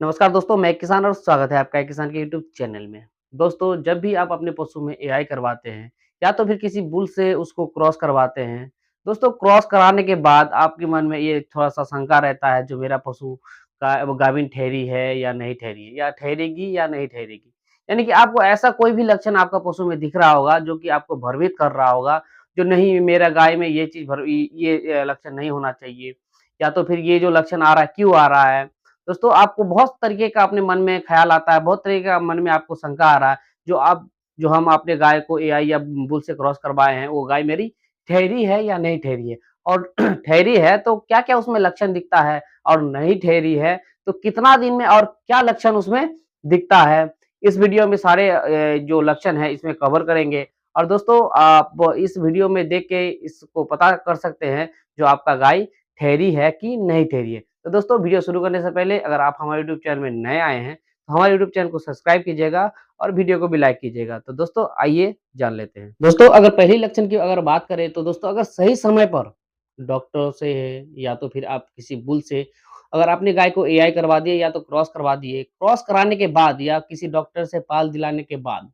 नमस्कार दोस्तों, मैं एक किसान और स्वागत है आपका एक किसान के यूट्यूब चैनल में। दोस्तों, जब भी आप अपने पशु में एआई करवाते हैं या तो फिर किसी बुल से उसको क्रॉस करवाते हैं, दोस्तों क्रॉस कराने के बाद आपके मन में ये थोड़ा-सा शंका रहता है जो मेरा पशु का वो गाभिन ठहरी है या नहीं ठहरी है या ठहरेगी या नहीं ठहरेगी। यानी कि आपको ऐसा कोई भी लक्षण आपका पशु में दिख रहा होगा जो कि आपको भ्रमित कर रहा होगा, जो नहीं मेरा गाय में ये चीज़ ये लक्षण नहीं होना चाहिए या तो फिर ये जो लक्षण आ रहा है, क्यों आ रहा है? दोस्तों आपको बहुत तरीके का अपने मन में ख़्याल आता है, बहुत तरीके का मन में आपको शंका आ रहा है, जो हम अपने गाय को एआई या बुल से क्रॉस करवाए हैं, वो गाय मेरी ठहरी है या नहीं ठहरी है? और ठहरी है तो क्या-क्या उसमें लक्षण दिखता है? और नहीं ठहरी है तो कितना दिन में और क्या लक्षण उसमें दिखता है? इस वीडियो में सारे जो लक्षण हैं इसमें कवर करेंगे और दोस्तों आप इस वीडियो में देख के इसको पता कर सकते हैं, जो आपका गाय ठहरी है कि नहीं ठहरी है। तो दोस्तों वीडियो शुरू करने से पहले अगर आप हमारे यूट्यूब चैनल में नए आए हैं, तो हमारे यूट्यूब चैनल को सब्सक्राइब कीजिएगा और वीडियो को भी लाइक कीजिएगा। तो दोस्तों आइए जान लेते हैं। दोस्तों अगर पहले लक्षण की अगर बात करें तो दोस्तों अगर सही समय पर डॉक्टर से या तो फिर आप किसी बुल से अगर आपने गाय को एआई करवा दिए या तो क्रॉस करवा दिए, क्रॉस कराने के बाद या किसी डॉक्टर से पाल दिलाने के बाद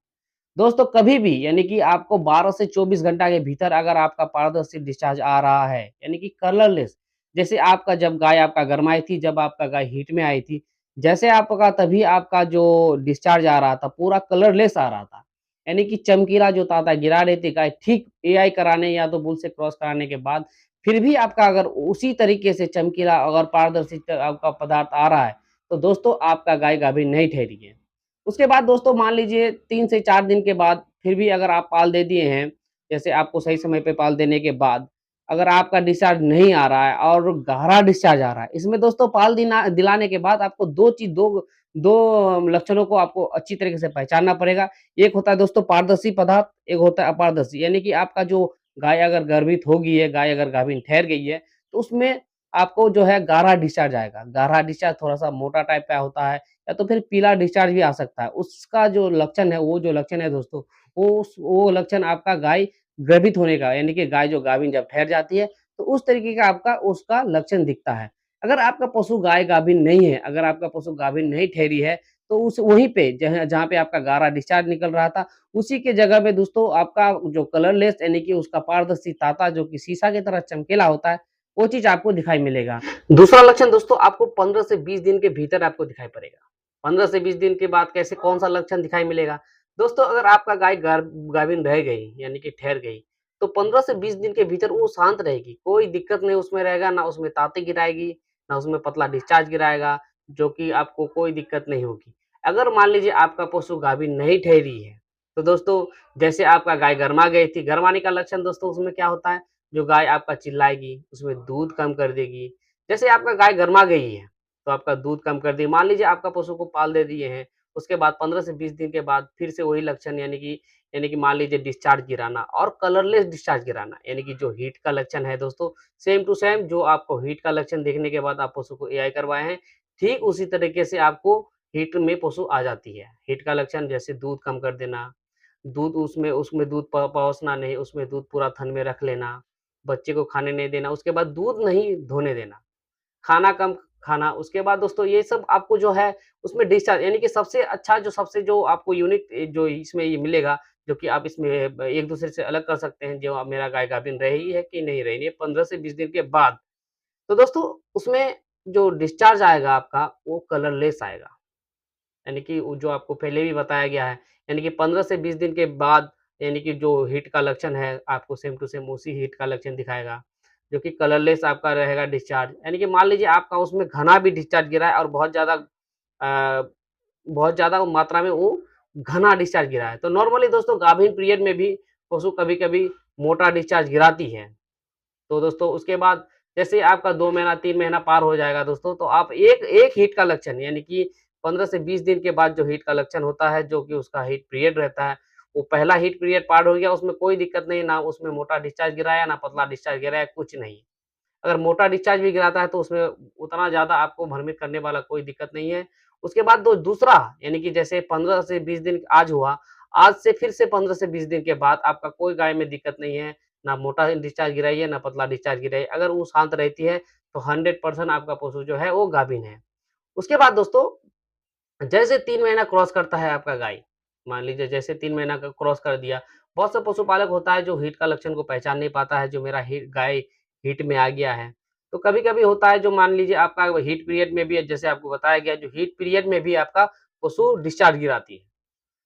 दोस्तों कभी भी यानी कि आपको 12 से 24 घंटा के भीतर अगर आपका पारदर्शी डिस्चार्ज आ रहा है, यानी कि कलरलेस जैसे आपका जब गाय आपका गरमाई थी, जब आपका गाय हीट में आई थी, जैसे आपका तभी आपका जो डिस्चार्ज आ रहा था, पूरा कलरलेस आ रहा था। यानी कि चमकीला जो था गिरा रही थी गाय ठीक एआई कराने या तो बुल से क्रॉस कराने के बाद, फिर भी आपका अगर उसी तरीके से चमकीला अगर पारदर्शी आपका पदार्थ आ रहा है, तो दोस्तों आपका गाय गाभिन नहीं ठहरी है। उसके बाद दोस्तों मान लीजिए 3 से 4 दिन के बाद फिर भी अगर आप पाल दे दिए हैं, जैसे आपको सही समय पे पाल देने के बाद, अगर आपका डिस्चार्ज नहीं आ रहा है और गहरा डिस्चार्ज आ रहा है, इसमें दोस्तों पाल दिना दिलाने के बाद आपको 2 लक्षणों को आपको अच्छी तरीके से पहचानना पड़ेगा। एक होता है दोस्तों पारदर्शी पदार्थ, एक होता है अपारदर्शी, यानी कि आपका जो गाय अगर गर्भित हो गई है, गाय अगर गाभिन ठहर गई है, तो उसमें आपको जो है गाढ़ा डिस्चार्ज आएगा। गाढ़ा डिस्चार्ज थोड़ा-सा मोटा टाइप का होता है या तो फिर पीला डिस्चार्ज भी आ सकता है। उसका जो लक्षण है, वो जो लक्षण है दोस्तों, वो लक्षण आपका गाय गर्भित होने का यानी कि गाय जो गाभिन जब ठहर जाती है, तो उस तरीके का आपका उसका लक्षण दिखता है। अगर आपका पशु गाय गाभिन नहीं है, अगर आपका पशु गाभिन नहीं ठहरी है, तो उस वहीं पे जहाँ पे आपका गाढ़ा डिस्चार्ज निकल रहा था, उसी के जगह पे दोस्तों आपका जो कलरलेस यानी कि उसका पारदर्शी ताता जो कि शीशा की तरह चमकीला होता है, वो चीज़ आपको दिखाई मिलेगा। दूसरा लक्षण दोस्तों आपको 15 से 20 दिन के भीतर आपको दिखाई पड़ेगा। 15 से 20 दिन के बाद कैसे कौन-सा लक्षण दिखाई मिलेगा? दोस्तों अगर आपका गाय गाभिन रह गई, यानी कि ठहर गई, तो 15 से 20 दिन के भीतर वो शांत रहेगी, कोई दिक्कत नहीं उसमें रहेगा, ना उसमें ताते गिराएगी, ना उसमें पतला डिस्चार्ज गिराएगा, जो कि आपको कोई दिक्कत नहीं होगी। अगर मान लीजिए आपका पशु गाभिन नहीं ठहरी है, तो दोस्तों जैसे आपका गाय गरमा गई थी, गरमाने का लक्षण दोस्तों उसमें क्या होता है? जो गाय आपका चिल्लाएगी, उसमें दूध कम कर देगी। जैसे आपका गाय गरमा गई है, तो आपका दूध कम कर दी। मान लीजिए आपका पशु को पाल दे दिए हैं, उसके बाद 15 से 20 दिन के बाद फिर से वही लक्षण यानी कि मान लीजिए डिस्चार्ज गिराना और कलरलेस डिस्चार्ज गिराना, यानी कि जो हीट का लक्षण है दोस्तों, सेम टू सेम जो आपको हीट का लक्षण देखने के बाद आप पशु को एआई करवाए हैं, ठीक उसी तरीके से आपको हीट में पशु आ जाती है। हीट का लक्षण जैसे दूध कम कर देना, दूध उसमें उसमें दूध प परोसना नहीं, उसमें दूध पूरा थन में रख लेना, बच्चे को खाने नहीं देना, उसके बाद दूध नहीं धोने देना। खाना कम खाना, उसके बाद दोस्तों ये सब आपको जो है उसमें डिस्चार्ज यानी कि सबसे जो आपको यूनिक जो इसमें ये मिलेगा, जो कि आप इसमें एक-दूसरे से अलग कर सकते हैं, जो मेरा गाय गाभिन रही है कि नहीं रही है, 15 से 20 दिन के बाद। तो दोस्तों उसमें जो डिस्चार्ज आएगा आपका, वो कलरलेस आएगा। यानी कि वो जो आपको पहले भी बताया गया है, यानी कि 15 से 20 दिन के बाद यानी कि जो हीट का लक्षण है, आपको सेम टू सेम उसी हीट का लक्षण दिखाएगा, जो कि कलरलेस आपका रहेगा डिस्चार्ज। यानी कि मान लीजिए आपका उसमें घना भी डिस्चार्ज गिरा है और बहुत ज़्यादा मात्रा में वो घना डिस्चार्ज गिरा है। तो नॉर्मली दोस्तों गाभिन पीरियड में भी पशु कभी-कभी मोटा डिस्चार्ज गिराती है। तो दोस्तों उसके बाद जैसे ही आपका 2 महीना, 3 महीना पार हो जाएगा दोस्तों, तो आप एक एक हीट का लक्षण यानी कि 15 से 20 दिन के बाद जो हीट का लक्षण होता है, जो कि उसका हीट पीरियड रहता है, वो पहला हीट पीरियड पार हो गया, उसमें कोई दिक्कत नहीं, ना उसमें मोटा डिस्चार्ज गिराया, ना पतला डिस्चार्ज गिराया, कुछ नहीं। अगर मोटा डिस्चार्ज भी गिराता है तो उसमें उतना ज़्यादा आपको भ्रमित करने वाला कोई दिक्कत नहीं है। उसके बाद दो दूसरा यानी कि जैसे 15 से 20 दिन आज हुआ, आज से फिर से 15 से 20 दिन के बाद आपका कोई गाय में दिक्कत नहीं है, ना मोटा डिस्चार्ज गिराई है, ना पतला डिस्चार्ज गिराई है। अगर वो शांत रहती है तो 100% आपका पशु जो है वो गाभिन है। उसके बाद दोस्तों जैसे 3 महीना क्रॉस करता है आपका गाय, मान लीजिए जैसे 3 महीना का क्रॉस कर दिया, बहुत से पशुपालक होता है जो हीट का लक्षण को पहचान नहीं पाता है, जो मेरा गाय हीट में आ गया है। तो कभी-कभी होता है जो मान लीजिए आपका हीट पीरियड में भी जैसे आपको बताया गया जो हीट पीरियड में भी आपका पशु डिस्चार्ज गिराती है।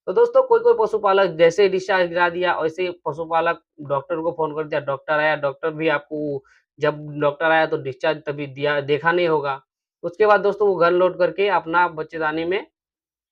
तो दोस्तों कोई-कोई पशुपालक जैसे ही डिस्चार्ज गिरा दिया वैसे ही पशुपालक डॉक्टर को फ़ोन कर दिया, डॉक्टर आया, डॉक्टर भी आपको जब डॉक्टर आया तो डिस्चार्ज तभी दिया देखा नहीं होगा। उसके बाद दोस्तों वो घर लौट करके अपना बच्चेदानी में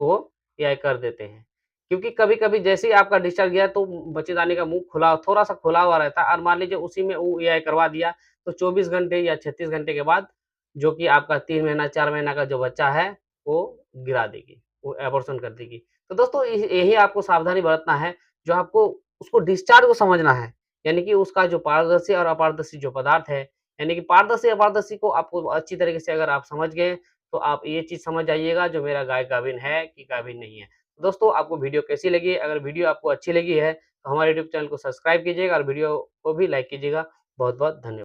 वो एआई कर देते हैं। क्योंकि कभी-कभी जैसे ही आपका डिस्चार्ज गया तो बच्चेदानी का मुँह खुला थोड़ा-सा खुला हुआ रहता है और मान लीजिए उसी में वो एआई करवा दिया, तो 24 घंटे या 36 घंटे के बाद जो कि आपका 3 महीना, 4 महीना का जो बच्चा है, वो गिरा देगी, वो एबॉर्शन कर देगी। तो दोस्तों यही आपको सावधानी बरतना है, जो आपको उसको डिस्चार्ज को समझना है, यानी कि उसका जो पारदर्शी और अपारदर्शी जो पदार्थ है, यानी कि पारदर्शी, अपारदर्शी को आपको अच्छी तरीके से अगर आप समझ गए तो आप ये चीज़ समझ जाइएगा जो मेरा गाय गाभिन है कि गाभिन नहीं है। दोस्तों आपको वीडियो कैसी लगी? अगर वीडियो आपको अच्छी लगी है तो हमारे यूट्यूब चैनल को सब्सक्राइब कीजिएगा और वीडियो को भी लाइक कीजिएगा। बहुत-बहुत धन्यवाद।